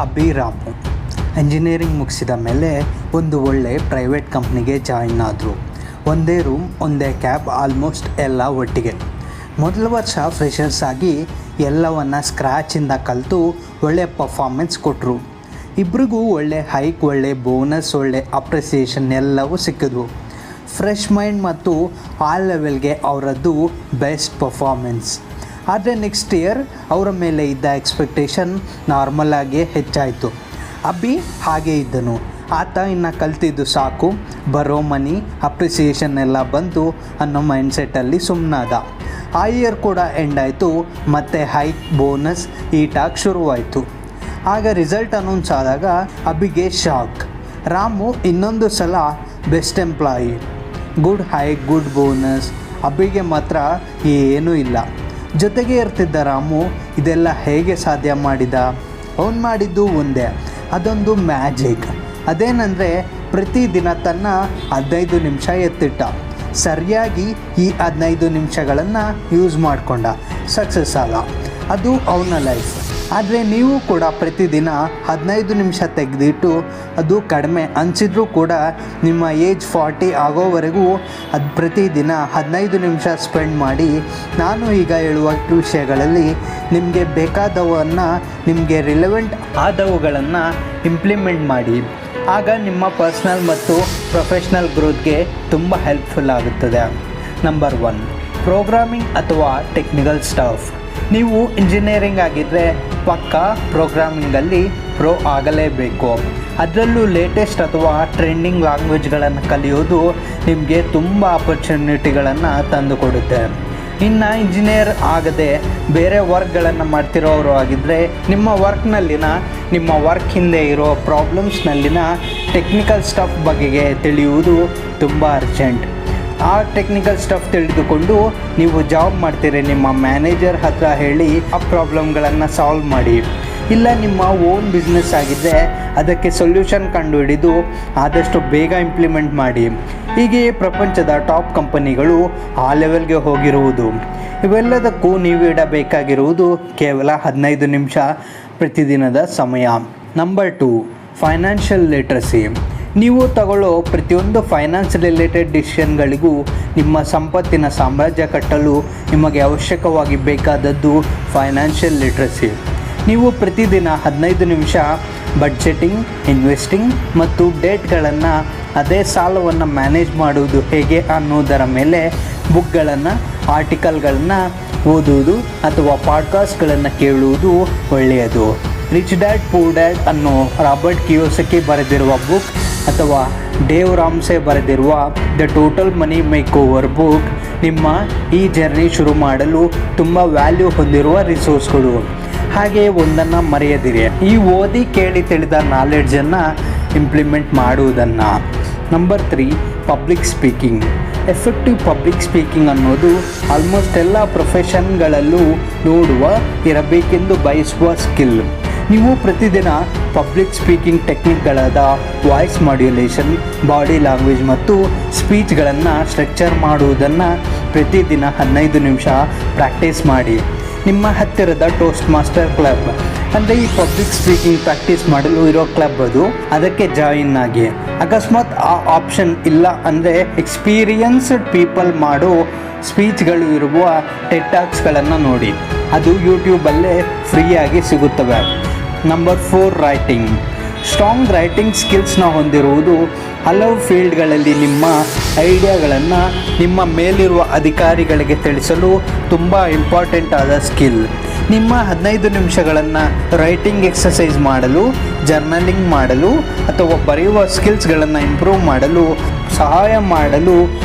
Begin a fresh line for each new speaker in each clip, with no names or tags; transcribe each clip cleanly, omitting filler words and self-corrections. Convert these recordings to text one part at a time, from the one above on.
ಅಭಿರಾಮು engineering ಮುಗಿಸಿದ ಮೇಲೆ ಒಂದು ಒಳ್ಳೆ ಪ್ರೈವೇಟ್ ಕಂಪ್ನಿಗೆ ಜಾಯಿನ್ ಆದರು. ಒಂದೇ ರೂಮ್, ಒಂದೇ ಕ್ಯಾಬ್, ಆಲ್ಮೋಸ್ಟ್ ಎಲ್ಲ ಒಟ್ಟಿಗೆ. ಮೊದಲ ವರ್ಷ ಫ್ರೆಷರ್ಸ್ ಆಗಿ ಎಲ್ಲವನ್ನು ಸ್ಕ್ರ್ಯಾಚಿಂದ ಕಲಿತು ಒಳ್ಳೆಯ ಪರ್ಫಾರ್ಮೆನ್ಸ್ ಕೊಟ್ಟರು. ಇಬ್ರಿಗೂ ಒಳ್ಳೆ ಹೈಕ್, ಒಳ್ಳೆ ಬೋನಸ್, ಒಳ್ಳೆ ಅಪ್ರಿಸಿಯೇಷನ್ ಎಲ್ಲವೂ ಸಿಕ್ಕಿದ್ವು. ಫ್ರೆಶ್ ಮೈಂಡ್ ಮತ್ತು ಆ ಲೆವೆಲ್ಗೆ ಅವರದ್ದು ಬೆಸ್ಟ್ ಪರ್ಫಾರ್ಮೆನ್ಸ್. ಆದರೆ ನೆಕ್ಸ್ಟ್ ಇಯರ್ ಅವರ ಮೇಲೆ ಇದ್ದ ಎಕ್ಸ್ಪೆಕ್ಟೇಷನ್ ನಾರ್ಮಲ್ ಆಗೇ ಹೆಚ್ಚಾಯಿತು. ಅಭಿ ಹಾಗೇ ಇದ್ದನು. ಆತ ಇನ್ನು ಕಲ್ತಿದ್ದು ಸಾಕು, ಬರೋ ಮನಿ, ಅಪ್ರಿಸಿಯೇಷನ್ ಎಲ್ಲ ಬಂತು ಅನ್ನೋ ಮೈಂಡ್ಸೆಟ್ಟಲ್ಲಿ ಸುಮ್ಮನಾದ. ಆ ಇಯರ್ ಕೂಡ ಎಂಡ್ ಆಯಿತು. ಮತ್ತು ಹೈಕ್, ಬೋನಸ್ ಈಟಾಗಿ ಶುರುವಾಯಿತು. ಆಗ ರಿಸಲ್ಟ್ ಅನೌನ್ಸ್ ಆದಾಗ ಅಭಿಗೆ ಶಾಕ್. ರಾಮು ಇನ್ನೊಂದು ಸಲ best employee, good hike, good bonus. ಅಭಿಗೆ ಮಾತ್ರ ಏನೂ ಇಲ್ಲ. ಜೊತೆಗೆ ಇರ್ತಿದ್ದ ರಾಮು ಇದೆಲ್ಲ ಹೇಗೆ ಸಾಧ್ಯ ಮಾಡಿದ? ಅವನು ಮಾಡಿದ್ದು ಒಂದೇ, ಅದೊಂದು ಮ್ಯಾಜಿಕ್. ಅದೇನೆಂದರೆ ಪ್ರತಿದಿನ ತನ್ನ 15 ನಿಮಿಷ ಎತ್ತಿಟ್ಟ. ಸರಿಯಾಗಿ ಈ 15 ನಿಮಿಷಗಳನ್ನು ಯೂಸ್ ಮಾಡಿಕೊಂಡ, ಸಕ್ಸಸ್ ಆದ. ಅದು ಅವನ ಲೈಫ್. ಆದರೆ ನೀವು ಕೂಡ ಪ್ರತಿದಿನ 15 ನಿಮಿಷ ತೆಗೆದಿಟ್ಟು, ಅದು ಕಡಿಮೆ ಅನಿಸಿದ್ರೂ ಕೂಡ ನಿಮ್ಮ ಏಜ್ 40 ಆಗೋವರೆಗೂ ಅದು ಪ್ರತಿದಿನ 15 ನಿಮಿಷ ಸ್ಪೆಂಡ್ ಮಾಡಿ, ನಾನು ಈಗ ಹೇಳುವ ವಿಷಯಗಳಲ್ಲಿ ನಿಮಗೆ ಬೇಕಾದವನ್ನು, ನಿಮಗೆ ರಿಲೆವೆಂಟ್ ಆದವುಗಳನ್ನು ಇಂಪ್ಲಿಮೆಂಟ್ ಮಾಡಿ. ಆಗ ನಿಮ್ಮ ಪರ್ಸ್ನಲ್ ಮತ್ತು ಪ್ರೊಫೆಷ್ನಲ್ ಗ್ರೋತ್ಗೆ ತುಂಬ ಹೆಲ್ಪ್ಫುಲ್ ಆಗುತ್ತದೆ. ನಂಬರ್ 1, ಪ್ರೋಗ್ರಾಮಿಂಗ್ ಅಥವಾ ಟೆಕ್ನಿಕಲ್ ಸ್ಟಾಫ್. ನೀವು ಇಂಜಿನಿಯರಿಂಗ್ ಆಗಿದ್ದರೆ ಪಕ್ಕಾ ಪ್ರೋಗ್ರಾಮಿಂಗಲ್ಲಿ ಪ್ರೋ ಆಗಲೇಬೇಕು. ಅದರಲ್ಲೂ ಲೇಟೆಸ್ಟ್ ಅಥವಾ ಟ್ರೆಂಡಿಂಗ್ ಲ್ಯಾಂಗ್ವೇಜ್ಗಳನ್ನು ಕಲಿಯೋದು ನಿಮಗೆ ತುಂಬ ಆಪರ್ಚುನಿಟಿಗಳನ್ನು ತಂದುಕೊಡುತ್ತೆ. ಇನ್ನು ಇಂಜಿನಿಯರ್ ಆಗದೆ ಬೇರೆ ವರ್ಕ್ಗಳನ್ನು ಮಾಡ್ತಿರೋರು ಆಗಿದ್ದರೆ ನಿಮ್ಮ ವರ್ಕ್ ಹಿಂದೆ ಇರೋ ಪ್ರಾಬ್ಲಮ್ಸ್ನಲ್ಲಿನ ಟೆಕ್ನಿಕಲ್ ಸ್ಟಫ್ ಬಗೆಗೆ ತಿಳಿಯುವುದು ತುಂಬ ಅರ್ಜೆಂಟ್. ಆ ಟೆಕ್ನಿಕಲ್ ಸ್ಟಫ್ ತಿಳಿದುಕೊಂಡು ನೀವು ಜಾಬ್ ಮಾಡ್ತೀರಿ, ನಿಮ್ಮ ಮ್ಯಾನೇಜರ್ ಹತ್ರ ಹೇಳಿ ಆ ಪ್ರಾಬ್ಲಮ್ಗಳನ್ನು ಸಾಲ್ವ್ ಮಾಡಿ. ಇಲ್ಲ ನಿಮ್ಮ ಓನ್ ಬಿಸ್ನೆಸ್ ಆಗಿದ್ದರೆ ಅದಕ್ಕೆ ಸೊಲ್ಯೂಷನ್ ಕಂಡುಹಿಡಿದು ಆದಷ್ಟು ಬೇಗ ಇಂಪ್ಲಿಮೆಂಟ್ ಮಾಡಿ. ಹೀಗೆ ಪ್ರಪಂಚದ ಟಾಪ್ ಕಂಪನಿಗಳು ಆ ಲೆವೆಲ್ಗೆ ಹೋಗಿರುವುದು. ಇವೆಲ್ಲದಕ್ಕೂ ನೀವು ಇಡಬೇಕಾಗಿರುವುದು ಕೇವಲ 15 ನಿಮಿಷ ಪ್ರತಿದಿನದ ಸಮಯ. Number 2, financial literacy. ನೀವು ತಗೊಳ್ಳೋ ಪ್ರತಿಯೊಂದು ಫೈನಾನ್ಸ್ ರಿಲೇಟೆಡ್ ಡಿಸಿಷನ್ಗಳಿಗೂ ನಿಮ್ಮ ಸಂಪತ್ತಿನ ಸಾಮ್ರಾಜ್ಯ ಕಟ್ಟಲು ನಿಮಗೆ ಅವಶ್ಯಕವಾಗಿ ಬೇಕಾದದ್ದು ಫೈನಾನ್ಷಿಯಲ್ ಲಿಟ್ರಸಿ. ನೀವು ಪ್ರತಿದಿನ 15 ನಿಮಿಷ ಬಡ್ಜೆಟಿಂಗ್, ಇನ್ವೆಸ್ಟಿಂಗ್ ಮತ್ತು ಡೇಟ್ಗಳನ್ನು, ಅದೇ ಸಾಲವನ್ನು ಮ್ಯಾನೇಜ್ ಮಾಡುವುದು ಹೇಗೆ ಅನ್ನೋದರ ಮೇಲೆ ಬುಕ್ಗಳನ್ನು, ಆರ್ಟಿಕಲ್ಗಳನ್ನು ಓದುವುದು ಅಥವಾ ಪಾಡ್ಕಾಸ್ಟ್ಗಳನ್ನು ಕೇಳುವುದು ಒಳ್ಳೆಯದು. ರಿಚ್ ಡ್ಯಾಡ್ ಪೂರ್ ಡ್ಯಾಡ್ ಅನ್ನೋ ರಾಬರ್ಟ್ ಕಿಯೋಸಕಿ ಬರೆದಿರುವ ಬುಕ್ ಅಥವಾ ಡೇವ್ ರಾಮ್ಸೆ ಬರೆದಿರುವ the total money make over book ನಿಮ್ಮ ಈ ಜರ್ನಿ ಶುರು ಮಾಡಲು ತುಂಬ ವ್ಯಾಲ್ಯೂ ಹೊಂದಿರುವ ರಿಸೋರ್ಸ್ಗಳು. ಹಾಗೆ ಒಂದನ್ನು ಮರೆಯದಿರಿ, ಈ ಓದಿ ಕೇಳಿ ತಿಳಿದ ನಾಲೆಡ್ಜನ್ನು ಇಂಪ್ಲಿಮೆಂಟ್ ಮಾಡುವುದನ್ನು. Number 3, public speaking. Effective public speaking ಅನ್ನೋದು ಆಲ್ಮೋಸ್ಟ್ ಎಲ್ಲ ಪ್ರೊಫೆಷನ್ಗಳಲ್ಲೂ ಇರಬೇಕೆಂದು ಬಯಸುವ ಸ್ಕಿಲ್. ನೀವು ಪ್ರತಿದಿನ ಪಬ್ಲಿಕ್ ಸ್ಪೀಕಿಂಗ್ ಟೆಕ್ನಿಕ್ಗಳಾದ ವಾಯ್ಸ್ ಮಾಡ್ಯುಲೇಷನ್, ಬಾಡಿ ಲ್ಯಾಂಗ್ವೇಜ್ ಮತ್ತು ಸ್ಪೀಚ್ಗಳನ್ನು ಸ್ಟ್ರಕ್ಚರ್ ಮಾಡುವುದನ್ನು ಪ್ರತಿದಿನ 15 ನಿಮಿಷ ಪ್ರಾಕ್ಟೀಸ್ ಮಾಡಿ. ನಿಮ್ಮ ಹತ್ತಿರದ ಟೋಸ್ಟ್ ಮಾಸ್ಟರ್ ಕ್ಲಬ್ ಅಂದರೆ ಈ ಪಬ್ಲಿಕ್ ಸ್ಪೀಕಿಂಗ್ ಪ್ರಾಕ್ಟೀಸ್ ಮಾಡಲು ಇರೋ ಕ್ಲಬ್, ಅದಕ್ಕೆ ಜಾಯಿನ್ ಆಗಿ. ಅಕಸ್ಮಾತ್ ಆ ಆಪ್ಷನ್ ಇಲ್ಲ ಅಂದರೆ ಎಕ್ಸ್ಪೀರಿಯನ್ಸ್ಡ್ ಪೀಪಲ್ ಮಾಡೋ ಸ್ಪೀಚ್ಗಳು ಇರುವ ಟೆಡ್ ಟಾಕ್ಸ್ಗಳನ್ನು ನೋಡಿ, ಅದು ಯೂಟ್ಯೂಬಲ್ಲೇ ಫ್ರೀಯಾಗಿ ಸಿಗುತ್ತವೆ. Number 4, writing. ಸ್ಟ್ರಾಂಗ್ ರೈಟಿಂಗ್ ಸ್ಕಿಲ್ಸ್ನ ಹೊಂದಿರುವುದು ಹಲವು ಫೀಲ್ಡ್ಗಳಲ್ಲಿ ನಿಮ್ಮ ಐಡಿಯಾಗಳನ್ನು ನಿಮ್ಮ ಮೇಲಿರುವ ಅಧಿಕಾರಿಗಳಿಗೆ ತಿಳಿಸಲು ತುಂಬ ಇಂಪಾರ್ಟೆಂಟ್ ಆದ ಸ್ಕಿಲ್. ನಿಮ್ಮ 15 ನಿಮಿಷಗಳನ್ನು ರೈಟಿಂಗ್ ಎಕ್ಸಸೈಸ್ ಮಾಡಲು, ಜರ್ನಲಿಂಗ್ ಮಾಡಲು ಅಥವಾ ಬರೆಯುವ ಸ್ಕಿಲ್ಸ್ಗಳನ್ನು ಇಂಪ್ರೂವ್ ಮಾಡಲು ಸಹಾಯ ಮಾಡಲು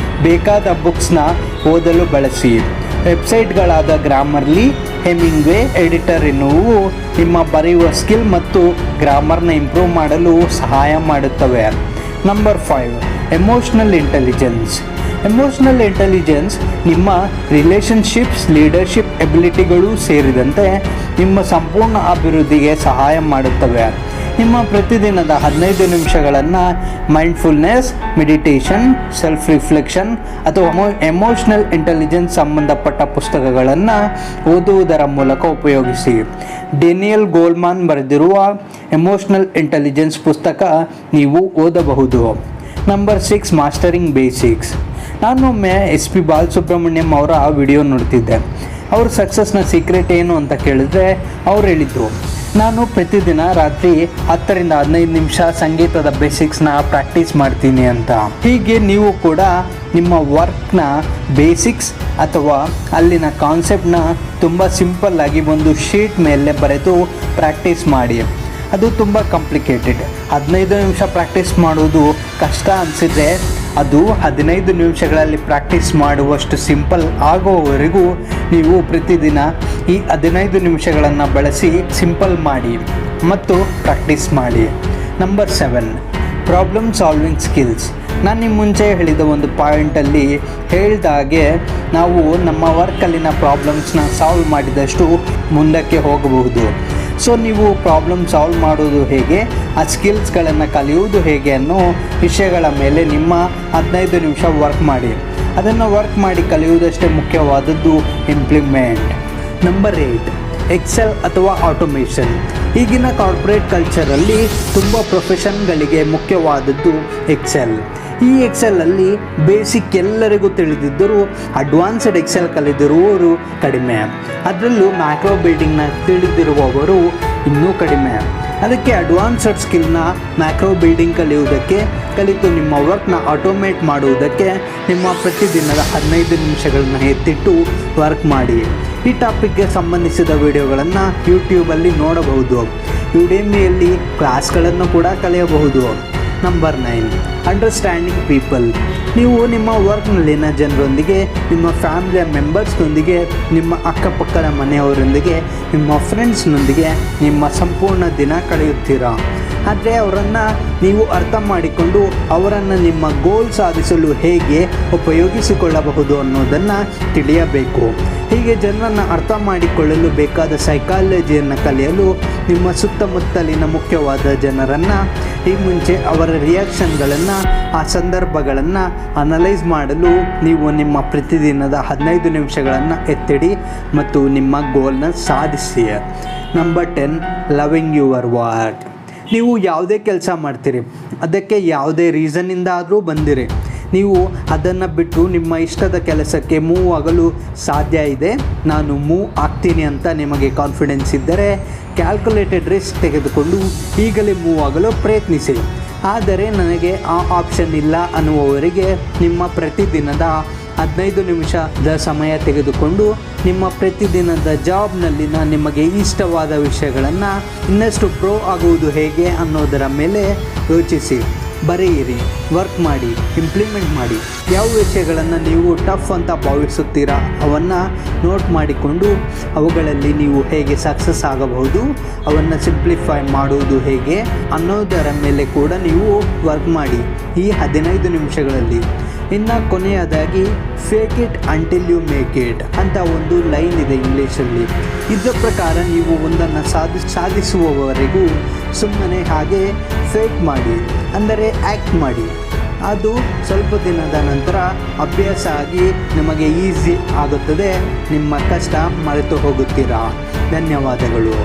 ಬೇಕಾದ ಬುಕ್ಸ್ನ ಓದಲು ಬಳಸಿ. ವೆಬ್ಸೈಟ್ಗಳಾದ ಗ್ರಾಮರ್ಲಿ, ಹೆಮಿಂಗ್ವೇ, ಎಡಿಟರ್ ಎನ್ನುವು ನಿಮ್ಮ ಬರೆಯುವ ಸ್ಕಿಲ್ ಮತ್ತು ಗ್ರಾಮರ್ನ ಇಂಪ್ರೂವ್ ಮಾಡಲು ಸಹಾಯ ಮಾಡುತ್ತವೆ. Number 5, emotional intelligence. Emotional intelligence ನಿಮ್ಮ ರಿಲೇಷನ್ಶಿಪ್ಸ್, ಲೀಡರ್ಶಿಪ್ ಎಬಿಲಿಟಿಗಳು ಸೇರಿದಂತೆ ನಿಮ್ಮ ಸಂಪೂರ್ಣ ಅಭಿವೃದ್ಧಿಗೆ ಸಹಾಯ ಮಾಡುತ್ತವೆ. ನಿಮ್ಮ ಪ್ರತಿದಿನದ 15 ನಿಮಿಷಗಳನ್ನು ಮೈಂಡ್ಫುಲ್ನೆಸ್, ಮೆಡಿಟೇಷನ್, ಸೆಲ್ಫ್ ರಿಫ್ಲೆಕ್ಷನ್ ಅಥವಾ ಎಮೋಷನಲ್ ಇಂಟೆಲಿಜೆನ್ಸ್ ಸಂಬಂಧಪಟ್ಟ ಪುಸ್ತಕಗಳನ್ನು ಓದುವುದರ ಮೂಲಕ ಉಪಯೋಗಿಸಿ. ಡೇನಿಯಲ್ ಗೋಲ್ಮಾನ್ ಬರೆದಿರುವ ಎಮೋಷನಲ್ ಇಂಟೆಲಿಜೆನ್ಸ್ ಪುಸ್ತಕ ನೀವು ಓದಬಹುದು. Number 6, mastering basics. ನಾನೊಮ್ಮೆ SP ಬಾಲಸುಬ್ರಹ್ಮಣ್ಯಂ ಅವರ ವಿಡಿಯೋ ನೋಡ್ತಿದ್ದೆ. ಅವ್ರ ಸಕ್ಸಸ್ನ ಸೀಕ್ರೆಟ್ ಏನು ಅಂತ ಕೇಳಿದ್ರೆ ಅವ್ರು ಹೇಳಿದ್ರು, ನಾನು ಪ್ರತಿದಿನ ರಾತ್ರಿ 10 ರಿಂದ 15 ನಿಮಿಷ ಸಂಗೀತದ ಬೇಸಿಕ್ಸ್ನ ಪ್ರಾಕ್ಟೀಸ್ ಮಾಡ್ತೀನಿ ಅಂತ. ಹೀಗೆ ನೀವು ಕೂಡ ನಿಮ್ಮ ವರ್ಕ್ನ ಬೇಸಿಕ್ಸ್ ಅಥವಾ ಅಲ್ಲಿನ ಕಾನ್ಸೆಪ್ಟ್ನ ತುಂಬ ಸಿಂಪಲ್ ಆಗಿ ಒಂದು ಶೀಟ್ ಮೇಲೆ ಬರೆದು ಪ್ರಾಕ್ಟೀಸ್ ಮಾಡಿ. ಅದು ತುಂಬ ಕಾಂಪ್ಲಿಕೇಟೆಡ್. 15 ನಿಮಿಷ ಪ್ರಾಕ್ಟೀಸ್ ಮಾಡುವುದು ಕಷ್ಟ ಅನಿಸಿದ್ರೆ ಅದು 15 ನಿಮಿಷಗಳಲ್ಲಿ ಪ್ರಾಕ್ಟೀಸ್ ಮಾಡುವಷ್ಟು ಸಿಂಪಲ್ ಆಗುವವರೆಗೂ ನೀವು ಪ್ರತಿದಿನ ಈ 15 ನಿಮಿಷಗಳನ್ನು ಬಳಸಿ ಸಿಂಪಲ್ ಮಾಡಿ ಮತ್ತು ಪ್ರಾಕ್ಟೀಸ್ ಮಾಡಿ. Number 7, problem solving skills. ನಾನು ನಿಮ್ಮ ಮುಂಚೆ ಹೇಳಿದ ಒಂದು ಪಾಯಿಂಟಲ್ಲಿ ಹೇಳಿದಾಗೆ ನಾವು ನಮ್ಮ ವರ್ಕಲ್ಲಿನ ಪ್ರಾಬ್ಲಮ್ಸ್ನ ಸಾಲ್ವ್ ಮಾಡಿದಷ್ಟು ಮುಂದಕ್ಕೆ ಹೋಗಬಹುದು. ಸೊ ನೀವು ಪ್ರಾಬ್ಲಮ್ ಸಾಲ್ವ್ ಮಾಡೋದು ಹೇಗೆ, ಆ ಸ್ಕಿಲ್ಸ್ಗಳನ್ನು ಕಲಿಯುವುದು ಹೇಗೆ ಅನ್ನೋ ವಿಷಯಗಳ ಮೇಲೆ ನಿಮ್ಮ 15 ನಿಮಿಷ ವರ್ಕ್ ಮಾಡಿ. ಅದನ್ನು ವರ್ಕ್ ಮಾಡಿ ಕಲಿಯುವುದಷ್ಟೇ ಮುಖ್ಯವಾದದ್ದು ಇಂಪ್ಲಿಮೆಂಟ್. ನಂಬರ್ 8, ಎಕ್ಸೆಲ್ ಅಥವಾ ಆಟೋಮೇಷನ್. ಈಗಿನ ಕಾರ್ಪೊರೇಟ್ ಕಲ್ಚರಲ್ಲಿ ತುಂಬ ಪ್ರೊಫೆಷನ್ಗಳಿಗೆ ಮುಖ್ಯವಾದದ್ದು ಎಕ್ಸೆಲ್. ಈ ಎಕ್ಸೆಲಲ್ಲಿ ಬೇಸಿಕ್ ಎಲ್ಲರಿಗೂ ತಿಳಿದಿದ್ದರೂ ಅಡ್ವಾನ್ಸ್ಡ್ ಎಕ್ಸೆಲ್ ಕಲಿತಿರುವವರು ಕಡಿಮೆ. ಅದರಲ್ಲೂ ಮ್ಯಾಕ್ರೋ ಬಿಲ್ಡಿಂಗ್ನ ತಿಳಿದಿರುವವರು ಇನ್ನೂ ಕಡಿಮೆ. ಅದಕ್ಕೆ ಅಡ್ವಾನ್ಸ್ಡ್ ಸ್ಕಿಲ್ನ ಮ್ಯಾಕ್ರೋ ಬಿಲ್ಡಿಂಗ್ ಕಲಿತು ನಿಮ್ಮ ವರ್ಕ್ನ ಆಟೋಮೇಟ್ ಮಾಡುವುದಕ್ಕೆ ನಿಮ್ಮ ಪ್ರತಿದಿನದ 15 ನಿಮಿಷಗಳನ್ನು ಎತ್ತಿಟ್ಟು ವರ್ಕ್ ಮಾಡಿ. ಈ ಟಾಪಿಕ್ಗೆ ಸಂಬಂಧಿಸಿದ ವಿಡಿಯೋಗಳನ್ನು ಯೂಟ್ಯೂಬಲ್ಲಿ ನೋಡಬಹುದು. ಯುಡೆಮಿಯಲ್ಲಿ ಕ್ಲಾಸ್ಗಳನ್ನು ಕೂಡ ಕಲಿಯಬಹುದು. Number 9, understanding people. ನೀವು ನಿಮ್ಮ ವರ್ಕ್ನಲ್ಲಿನ ಜನರೊಂದಿಗೆ, ನಿಮ್ಮ ಫ್ಯಾಮಿಲಿಯ ಮೆಂಬರ್ಸ್ನೊಂದಿಗೆ, ನಿಮ್ಮ ಅಕ್ಕಪಕ್ಕದ ಮನೆಯವರೊಂದಿಗೆ, ನಿಮ್ಮ ಫ್ರೆಂಡ್ಸ್ನೊಂದಿಗೆ ನಿಮ್ಮ ಸಂಪೂರ್ಣ ದಿನ ಕಳೆಯುತ್ತೀರಾ. ಆದರೆ ಅವರನ್ನು ನೀವು ಅರ್ಥ ಮಾಡಿಕೊಂಡು ಅವರನ್ನು ನಿಮ್ಮ ಗೋಲ್ ಸಾಧಿಸಲು ಹೇಗೆ ಉಪಯೋಗಿಸಿಕೊಳ್ಳಬಹುದು ಅನ್ನೋದನ್ನು ತಿಳಿಯಬೇಕು. ಹೀಗೆ ಜನರನ್ನು ಅರ್ಥ ಮಾಡಿಕೊಳ್ಳಲು ಬೇಕಾದ ಸೈಕಾಲಜಿಯನ್ನು ಕಲಿಯಲು ನಿಮ್ಮ ಸುತ್ತಮುತ್ತಲಿನ ಮುಖ್ಯವಾದ ಜನರನ್ನು ಈ ಮುಂಚೆ ಅವರ ರಿಯಾಕ್ಷನ್ಗಳನ್ನು, ಆ ಸಂದರ್ಭಗಳನ್ನು ಅನಲೈಸ್ ಮಾಡಲು ನೀವು ನಿಮ್ಮ ಪ್ರತಿದಿನದ 15 ನಿಮಿಷಗಳನ್ನು ಎತ್ತಿಡಿ ಮತ್ತು ನಿಮ್ಮ ಗೋಲ್ನ ಸಾಧಿಸಿ. Number 10, loving your work. ನೀವು ಯಾವುದೇ ಕೆಲಸ ಮಾಡ್ತೀರಿ, ಅದಕ್ಕೆ ಯಾವುದೇ ರೀಸನ್ನಿಂದ ಆದರೂ ಬಂದಿರಿ, ನೀವು ಅದನ್ನು ಬಿಟ್ಟು ನಿಮ್ಮ ಇಷ್ಟದ ಕೆಲಸಕ್ಕೆ ಮೂವ್ ಆಗಲು ಸಾಧ್ಯ ಇದೆ, ನಾನು ಮೂವ್ ಆಗ್ತೀನಿ ಅಂತ ನಿಮಗೆ ಕಾನ್ಫಿಡೆನ್ಸ್ ಇದ್ದರೆ ಕ್ಯಾಲ್ಕುಲೇಟೆಡ್ ರಿಸ್ಕ್ ತೆಗೆದುಕೊಂಡು ಈಗಲೇ ಮೂವ್ ಆಗಲು ಪ್ರಯತ್ನಿಸಿ. ಆದರೆ ನನಗೆ ಆ ಆಪ್ಷನ್ ಇಲ್ಲ ಅನ್ನುವವರಿಗೆ ನಿಮ್ಮ ಪ್ರತಿದಿನದ 15 ನಿಮಿಷದ ಸಮಯ ತೆಗೆದುಕೊಂಡು ನಿಮ್ಮ ಪ್ರತಿದಿನದ ಜಾಬ್ನಲ್ಲಿನ ನಿಮಗೆ ಇಷ್ಟವಾದ ವಿಷಯಗಳನ್ನು ಇನ್ನಷ್ಟು ಪ್ರೋ ಆಗುವುದು ಹೇಗೆ ಅನ್ನೋದರ ಮೇಲೆ ಯೋಚಿಸಿ. ಬರೆಯಿರಿ, ವರ್ಕ್ ಮಾಡಿ, ಇಂಪ್ಲಿಮೆಂಟ್ ಮಾಡಿ. ಯಾವ ವಿಷಯಗಳನ್ನು ನೀವು ಟಫ್ ಅಂತ ಭಾವಿಸುತ್ತೀರಾ ಅವನ್ನು ನೋಟ್ ಮಾಡಿಕೊಂಡು ಅವುಗಳಲ್ಲಿ ನೀವು ಹೇಗೆ ಸಕ್ಸಸ್ ಆಗಬಹುದು, ಅವನ್ನು ಸಿಂಪ್ಲಿಫೈ ಮಾಡುವುದು ಹೇಗೆ ಅನ್ನೋದರ ಮೇಲೆ ಕೂಡ ನೀವು ವರ್ಕ್ ಮಾಡಿ ಈ 15 ನಿಮಿಷಗಳಲ್ಲಿ. ಇನ್ನು ಕೊನೆಯದಾಗಿ fake it until you make it ಅಂತ ಒಂದು ಲೈನ್ ಇದೆ ಇಂಗ್ಲೀಷಲ್ಲಿ. ಇದರ ಪ್ರಕಾರ ನೀವು ಒಂದನ್ನು ಸಾಧಿಸುವವರೆಗೂ ಸುಮ್ಮನೆ ಹಾಗೆ ಫೇಕ್ ಮಾಡಿ, ಅಂದರೆ ಆ್ಯಕ್ಟ್ ಮಾಡಿ. ಅದು ಸ್ವಲ್ಪ ದಿನದ ನಂತರ ಅಭ್ಯಾಸ ಆಗಿ ನಿಮಗೆ ಈಸಿ ಆಗುತ್ತದೆ. ನಿಮ್ಮ ಕಷ್ಟ ಮರೆತು ಹೋಗುತ್ತೀರಾ. ಧನ್ಯವಾದಗಳು.